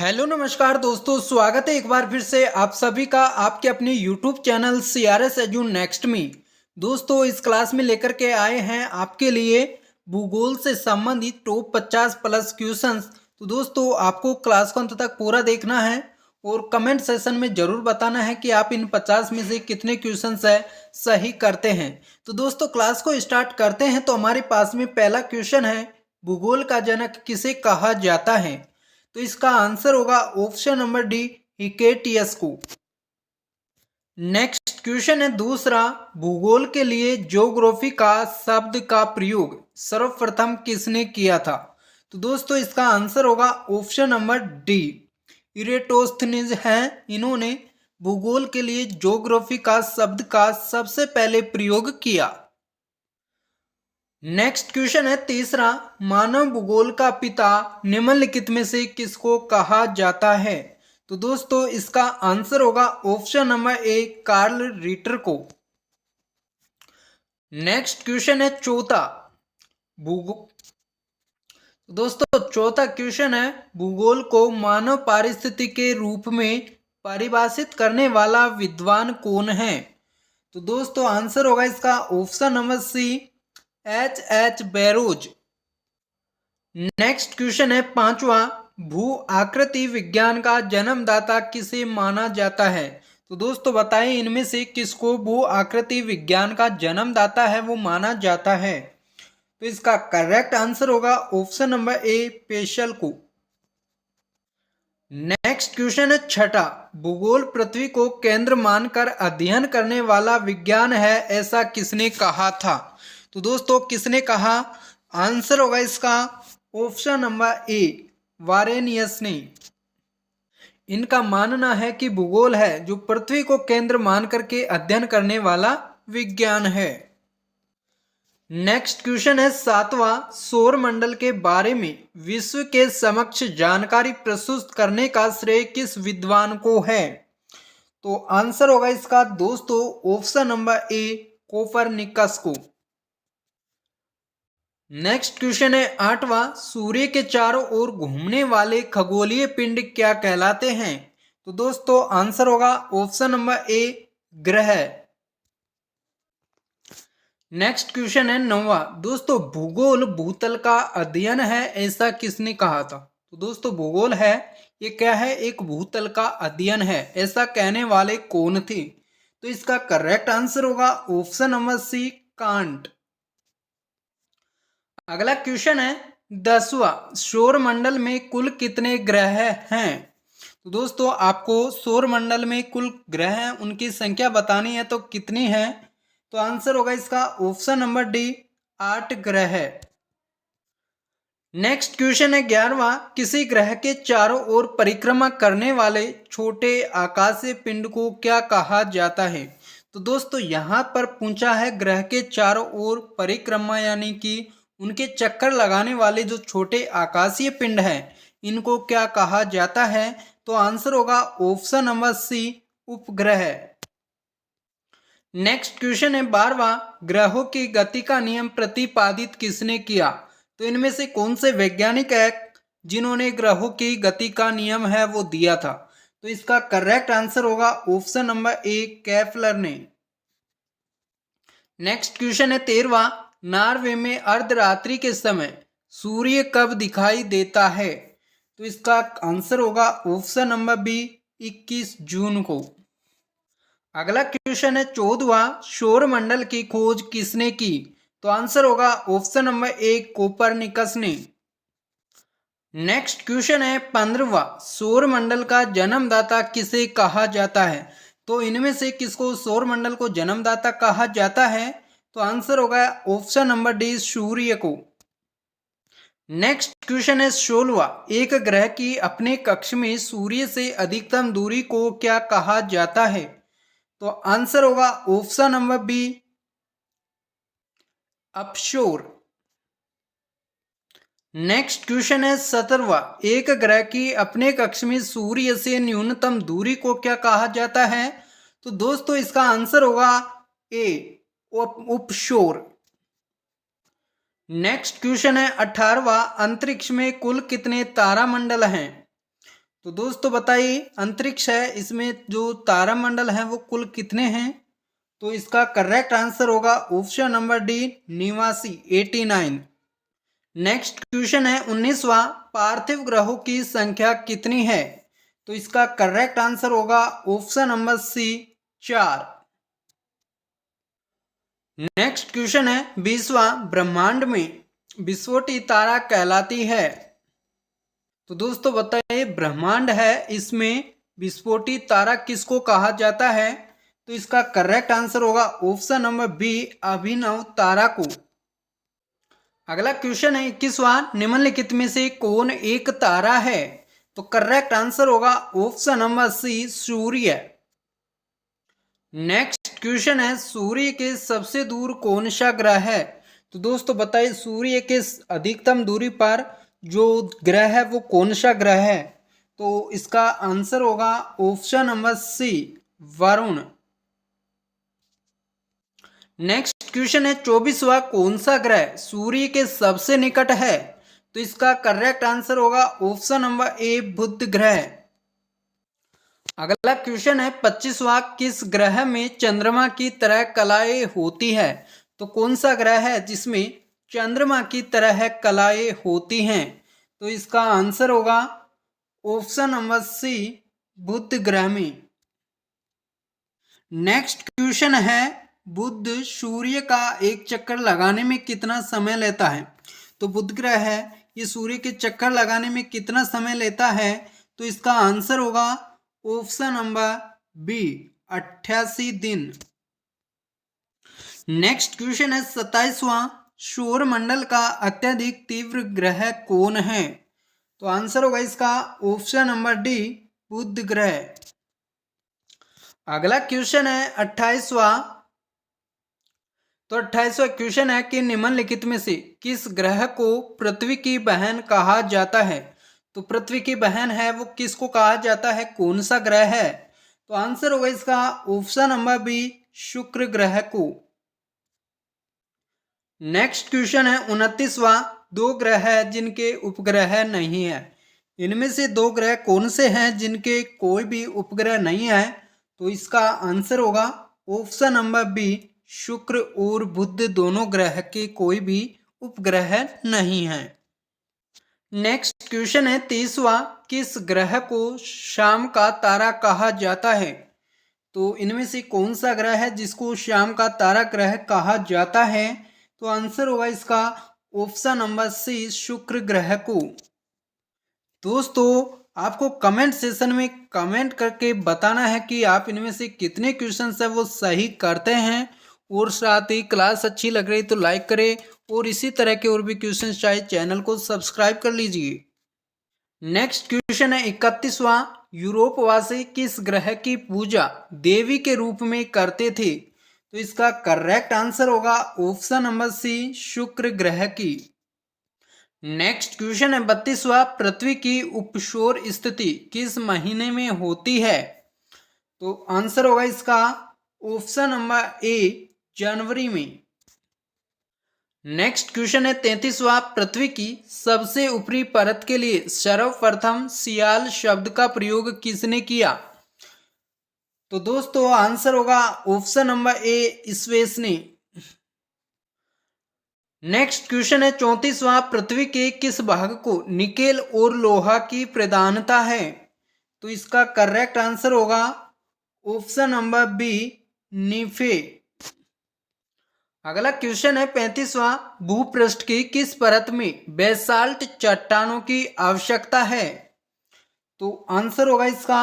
Hello नमस्कार दोस्तों, स्वागत है एक बार फिर से आप सभी का आपके अपने YouTube channel CRS edu next में। दोस्तों इस क्लास में लेकर के आए हैं आपके लिए भूगोल से संबंधित टॉप 50 प्लस क्वेश्चंस। तो दोस्तों आपको क्लास को अंत तक पूरा देखना है और कमेंट सेशन में जरूर बताना है कि आप इन 50 में से कितने क्वेश्चंस है सही करते हैं। तो दोस्तों क्लास को स्टार्ट करते हैं। तो हमारे पास में पहला क्वेश्चन है, भूगोल का जनक किसे कहा जाता है? तो इसका आंसर होगा ऑप्शन नंबर डी, हिकेटियस को। नेक्स्ट क्वेश्चन है दूसरा, भूगोल के लिए ज्योग्राफी का शब्द का प्रयोग सर्वप्रथम किसने किया था? तो दोस्तों इसका आंसर होगा ऑप्शन नंबर डी, इरेटोस्थनीज हैं। इन्होंने भूगोल के लिए ज्योग्राफी का शब्द का सबसे पहले प्रयोग किया। नेक्स्ट क्वेश्चन है तीसरा, मानव भूगोल का पिता निम्नलिखित में से किसको कहा जाता है? तो दोस्तों इसका आंसर होगा option number A, Carl Ritter को। नेक्स्ट क्वेश्चन है चौथा, भूगोल दोस्तों चौथा क्वेश्चन है, भूगोल को मानव पारिस्थितिकी के रूप में परिभाषित करने वाला विद्वान कौन है? तो दोस्तों आंसर होगा इसका option number C, H Barrows. Next question है पांचवा, भू आकृति विज्ञान का जन्मदाता किसे माना जाता है? तो दोस्तों बताएं इनमें से किसको भू आकृति विज्ञान का जन्मदाता है वो माना जाता है? तो इसका करेक्ट आंसर होगा ऑप्शन नंबर ए, पेशल को। नेक्स्ट क्वेश्चन है छठा, भूगोल पृथ्वी को केंद्र मानकर अध्ययन करने वाला विज्ञान है ऐसा किसने कहा था? तो दोस्तों किसने कहा? आंसर होगा इसका ऑप्शन नंबर ए, वारेनियस ने। इनका मानना है कि भूगोल है जो पृथ्वी को केंद्र मान करके अध्ययन करने वाला विज्ञान है। नेक्स्ट क्वेश्चन है सातवां, सौर मंडल के बारे में विश्व के समक्ष जानकारी प्रस्तुत करने का श्रेय किस विद्वान को है? तो आंसर होगा इसका दोस्तों ऑप्शन नंबर ए, कोपरनिकस को। नेक्स्ट क्वेश्चन है आठवां, सूर्य के चारों ओर घूमने वाले खगोलीय पिंड क्या कहलाते हैं? तो दोस्तों आंसर होगा ऑप्शन नंबर ए, ग्रह। नेक्स्ट क्वेश्चन है नौवां, दोस्तों भूगोल भूतल का अध्ययन है ऐसा किसने कहा था? तो दोस्तों भूगोल है ये क्या है, एक भूतल का अध्ययन है ऐसा कहने वाले कौन थे? तो इसका करेक्ट आंसर होगा ऑप्शन नंबर सी, कांट। अगला क्वेश्चन है 10वां, सौर मंडल में कुल कितने ग्रह हैं? तो दोस्तों आपको सौर मंडल में कुल ग्रह हैं उनकी संख्या बतानी है, तो कितनी है? तो आंसर होगा इसका ऑप्शन नंबर डी, 8 ग्रह है। नेक्स्ट क्वेश्चन है 11वां, किसी ग्रह के चारों ओर परिक्रमा करने वाले छोटे आकाशीय पिंड को क्या कहा जाता है? तो दोस्तों यहाँ पर पूछा है ग्रह के चारों ओर परिक्रमा यानी कि उनके चक्कर लगाने वाले जो छोटे आकाशीय पिंड हैं इनको क्या कहा जाता है? तो आंसर होगा ऑप्शन नंबर सी, उपग्रह। नेक्स्ट क्वेश्चन है 12वां, ग्रहों की गति का नियम प्रतिपादित किसने किया? तो इनमें से कौन से वैज्ञानिक है जिन्होंने ग्रहों की गति का नियम है वो दिया था? तो इसका करेक्ट आंसर होगा ऑप्शन नंबर ए, केपलर ने। नेक्स्ट क्वेश्चन है 13वां, नॉर्वे में अर्धरात्रि के समय सूर्य कब दिखाई देता है? तो इसका आंसर होगा ऑप्शन नंबर बी, 21 जून को। अगला क्वेश्चन है 14वां, सौर मंडल की खोज किसने की? तो आंसर होगा ऑप्शन नंबर ए, कोपरनिकस ने। नेक्स्ट क्वेश्चन है 15वां, सौर मंडल का जन्मदाता किसे कहा जाता है? तो इनमें से किसको सौर मंडल को जन्मदाता कहा जाता है? तो आंसर होगा ऑप्शन नंबर डी, सूर्य को। नेक्स्ट क्वेश्चन है 16वां, एक ग्रह की अपने कक्ष में सूर्य से अधिकतम दूरी को क्या कहा जाता है? तो आंसर होगा option number B, offshore. Next question है 17वां, एक ग्रह की अपने कक्ष में सूर्य से न्यूनतम दूरी को क्या कहा जाता है? तो दोस्तों इसका आंसर होगा ए, उपशोर। नेक्स्ट क्वेश्चन है 18वां, अंतरिक्ष में कुल कितने तारामंडल हैं? तो दोस्तों बताइए, अंतरिक्ष है, इसमें जो तारामंडल हैं वो कुल कितने हैं? तो इसका करेक्ट आंसर होगा option number D, 89, 89। Next question है 19वां, पार्थिव ग्रहों की संख्या कितनी है? तो इसका करेक्ट आंसर होगा option number C, 4। Next question है 20वां, ब्रह्मांड में विस्फोटी तारा कहलाती है? तो दोस्तों बताइए, ब्रह्मांड है, इसमें विस्फोटी तारा किसको कहा जाता है? तो इसका करेक्ट आंसर होगा ऑप्शन नंबर बी, अभिनव तारा को। अगला क्वेश्चन है 21वां, निम्नलिखित में से कौन एक तारा है? तो करेक्ट आंसर होगा ऑप्शन नंबर सी, सूर्य। नेक्स्ट क्वेश्चन है, सूर्य के सबसे दूर कौन सा ग्रह है? तो दोस्तों बताइए, सूर्य के अधिकतम दूरी पर जो ग्रह है वो कौन सा ग्रह है? तो इसका आंसर होगा option number C, Varun. Next question है 24वां, कौन सा ग्रह सूर्य के सबसे निकट है? तो इसका करेक्ट आंसर होगा ऑप्शन नंबर ए, बुध ग्रह। अगला क्वेश्चन है 25वां, किस ग्रह में चंद्रमा की तरह कलाएं होती है? तो कौन सा ग्रह है जिसमें चंद्रमा की तरह कलाएं होती हैं? तो इसका आंसर होगा ऑप्शन नंबर सी, बुध ग्रह में। नेक्स्ट क्वेश्चन है, बुध सूर्य का एक चक्कर लगाने में कितना समय लेता है? तो बुध ग्रह है, ये सूर्य के चक्कर लगाने में कितना समय लेता है? तो इसका आंसर होगा ऑप्शन नंबर बी, 88 दिन। नेक्स्ट क्वेश्चन है 27वां, सौर मंडल का अत्यधिक तीव्र ग्रह कौन है? तो आंसर होगा इसका ऑप्शन नंबर डी, बुध ग्रह। अगला क्वेश्चन है 28वां। तो 28वां क्वेश्चन है कि निम्नलिखित में से किस ग्रह को पृथ्वी की बहन कहा जाता है? तो पृथ्वी की बहन है वो किसको कहा जाता है, कौन सा ग्रह है? तो आंसर होगा इसका ऑप्शन नंबर बी, शुक्र ग्रह को। नेक्स्ट क्वेश्चन है 29वां, दो ग्रह है जिनके उपग्रह नहीं है। इनमें से दो ग्रह कौन से हैं जिनके कोई भी उपग्रह नहीं है? तो इसका आंसर होगा ऑप्शन नंबर बी, शुक्र और बुध दोनों ग्रह के कोई भी उपग्रह नहीं है। नेक्स्ट क्वेश्चन है 30वां, किस ग्रह को शाम का तारा कहा जाता है? तो इनमें से कौन सा ग्रह है जिसको शाम का तारा ग्रह कहा जाता है? तो आंसर होगा इसका ऑप्शन नंबर सी, शुक्र ग्रह को। दोस्तों आपको कमेंट सेशन में कमेंट करके बताना है कि आप इनमें से कितने क्वेश्चंस है वो सही करते हैं, और साथ ही क्लास अच्छी लग रही तो लाइक करें, और इसी तरह के और भी क्वेश्चंस चाहिए चैनल को सब्सक्राइब कर लीजिए। नेक्स्ट क्वेश्चन है 31वां, यूरोपवासी किस ग्रह की पूजा देवी के रूप में करते थे? तो इसका करेक्ट आंसर होगा ऑप्शन नंबर सी, शुक्र ग्रह की। नेक्स्ट क्वेश्चन है 32वां, पृथ्वी की उपसौर स्थिति किस महीने में होती है? तो आंसर होगा इसका ऑप्शन नंबर ए, जनवरी में। नेक्स्ट क्वेश्चन है 33वां, पृथ्वी की सबसे ऊपरी परत के लिए सर्वप्रथम सियाल शब्द का प्रयोग किसने किया? तो दोस्तों आंसर होगा ऑप्शन नंबर ए, स्पेस ने। नेक्स्ट क्वेश्चन है 34वां, पृथ्वी के किस भाग को निकेल और लोहा की प्रधानता है? तो इसका करेक्ट आंसर होगा ऑप्शन नंबर बी, नीफे। अगला क्वेश्चन है 35वां, भूपृष्ठ की किस परत में बेसाल्ट चट्टानों की आवश्यकता है? तो आंसर होगा इसका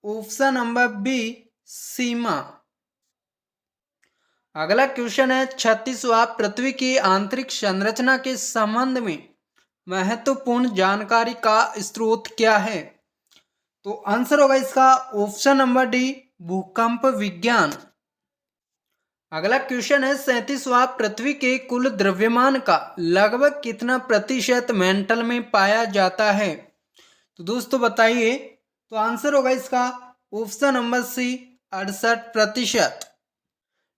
ऑप्शन नंबर बी, सीमा। अगला क्वेश्चन है 36वां, पृथ्वी की आंतरिक संरचना के संबंध में महत्वपूर्ण जानकारी का स्रोत क्या है? तो आंसर होगा इसका ऑप्शन नंबर डी, भूकंप विज्ञान। अगला क्वेश्चन है 37वां, पृथ्वी के कुल द्रव्यमान का लगभग कितना प्रतिशत मेंटल में पाया जाता है? तो दोस्तों बताइए, तो आंसर होगा इसका option number C, 68%।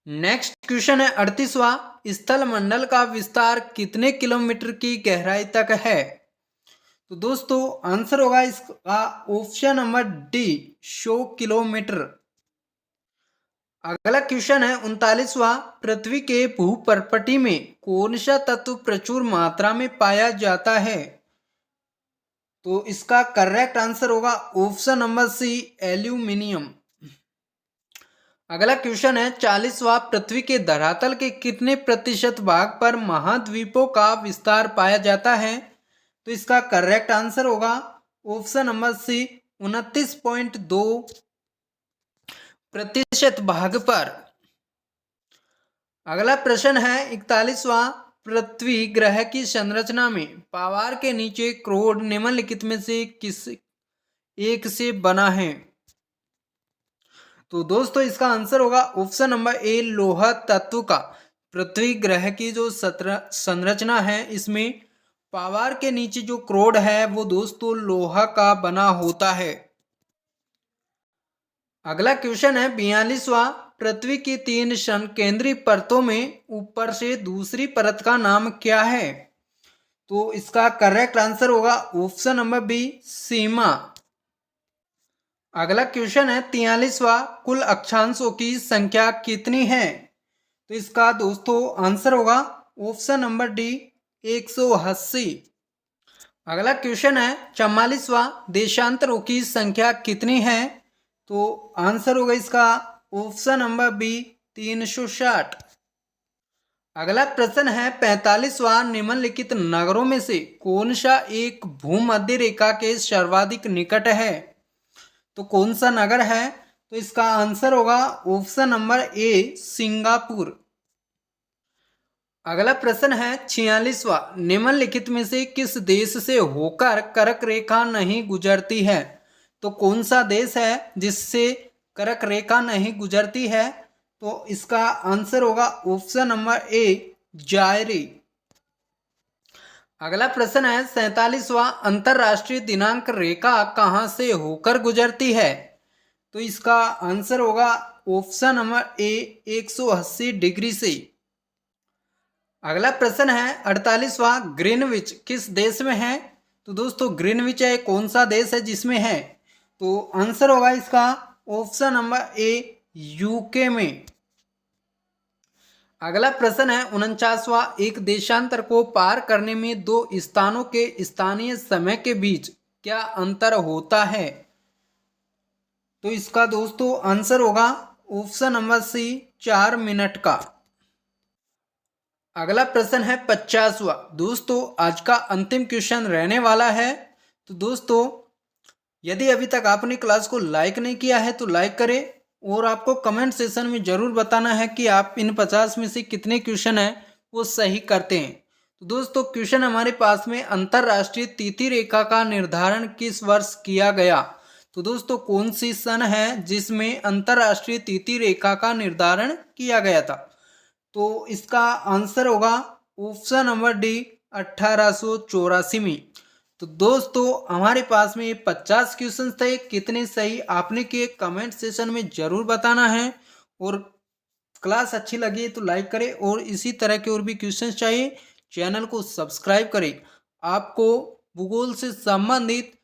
Next question है 38वां, स्थल मंडल का विस्तार कितने किलोमीटर की गहराई तक है? तो दोस्तों आंसर होगा इसका ऑप्शन नंबर डी 100 किलोमीटर। अगला क्वेश्चन है 39वां, पृथ्वी के भूपर्पटी में कौन सा तत्व प्रचुर मात्रा में पाया जाता है? तो इसका करेक्ट आंसर होगा ऑप्शन नंबर सी एल्यूमिनियम। अगला क्वेश्चन है 40वां, पृथ्वी के धरातल के कितने प्रतिशत भाग पर महाद्वीपों का विस्तार पाया जाता है? तो इसका करेक्ट आंसर होगा ऑप्शन नंबर सी 29.2% भाग पर। अगला प्रश्न है 41वां, पृथ्वी ग्रह की संरचना में पावर के नीचे क्रोड निम्नलिखित में से किस एक से बना है? तो दोस्तों इसका आंसर होगा ऑप्शन नंबर ए लोहा तत्व का। पृथ्वी ग्रह की जो संरचना है इसमें पावर के नीचे जो क्रोड है वो दोस्तों लोहा का बना होता है। अगला क्वेश्चन है 42वां, पृथ्वी की 3 संकेंद्री परतों में ऊपर से दूसरी परत का नाम क्या है? तो इसका करेक्ट आंसर होगा ऑप्शन नंबर बी सीमा। अगला क्वेश्चन है 43वां, कुल अक्षांशों की संख्या कितनी है? तो इसका दोस्तों आंसर होगा ऑप्शन नंबर डी 180। अगला क्वेश्चन है 44वां, देशांतरों की संख्या कितनी है? तो आंसर होगा इसका ऑप्शन नंबर बी 360। अगला प्रश्न है 45वां, निम्नलिखित नगरों में से कौन सा एक भूमध्य रेखा के सर्वाधिक निकट है? तो कौन सा नगर है? तो इसका आंसर होगा ऑप्शन नंबर ए सिंगापुर। अगला प्रश्न है 46वां, निम्नलिखित में से किस देश से होकर कर्क रेखा नहीं गुजरती है? तो कौन सा देश है जिससे कर्क रेखा नहीं गुजरती है? तो इसका आंसर होगा ऑप्शन नंबर ए जायरी। अगला प्रश्न है 47वां, अंतरराष्ट्रीय दिनांक रेखा कहां से होकर गुजरती है? तो इसका आंसर होगा ऑप्शन नंबर ए 180 डिग्री से। अगला प्रश्न है 48वां, ग्रीनविच किस देश में है? तो दोस्तों ग्रीनविच है कौन सा देश है जिसमें है? तो आंसर होगा इसका ऑप्शन नंबर ए यूके में। अगला प्रश्न है 49वां, एक देशांतर को पार करने में 2 स्थानों के स्थानीय समय के बीच क्या अंतर होता है? तो इसका दोस्तों आंसर होगा ऑप्शन नंबर सी 4 मिनट का। अगला प्रश्न है 50वां, दोस्तों आज का अंतिम क्वेश्चन रहने वाला है। तो दोस्तों यदि अभी तक आपने क्लास को लाइक नहीं किया है तो लाइक करें और आपको कमेंट सेशन में जरूर बताना है कि आप इन 50 में से कितने क्वेश्चन हैं वो सही करते हैं। तो दोस्तों क्वेश्चन हमारे पास में अंतरराष्ट्रीय तिथि रेखा का निर्धारण किस वर्ष किया गया? तो दोस्तों कौन सी सन है जिसमें अंतरराष्ट्रीय तिथि रेखा का निर्धारण किया गया था? तो इसका आंसर होगा ऑप्शन नंबर डी 1884 में। तो दोस्तों हमारे पास में 50 क्वेश्चन थे, कितने सही आपने किए कमेंट सेशन में जरूर बताना है। और क्लास अच्छी लगी तो लाइक करें और इसी तरह के और भी क्वेश्चन चाहिए चैनल को सब्सक्राइब करें। आपको भूगोल से संबंधित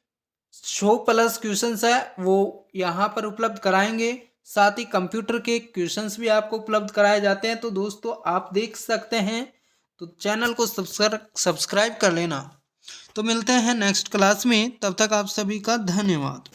100+ क्वेश्चंस है वो यहाँ पर उपलब्ध कराएंगे, साथ ही कंप्यूटर के क्वेश्चंस भी आपको उपलब्ध कराए जाते हैं। तो दोस्तों आप देख सकते हैं, तो चैनल को सब्सक्राइब कर लेना। तो मिलते हैं नेक्स्ट क्लास में, तब तक आप सभी का धन्यवाद।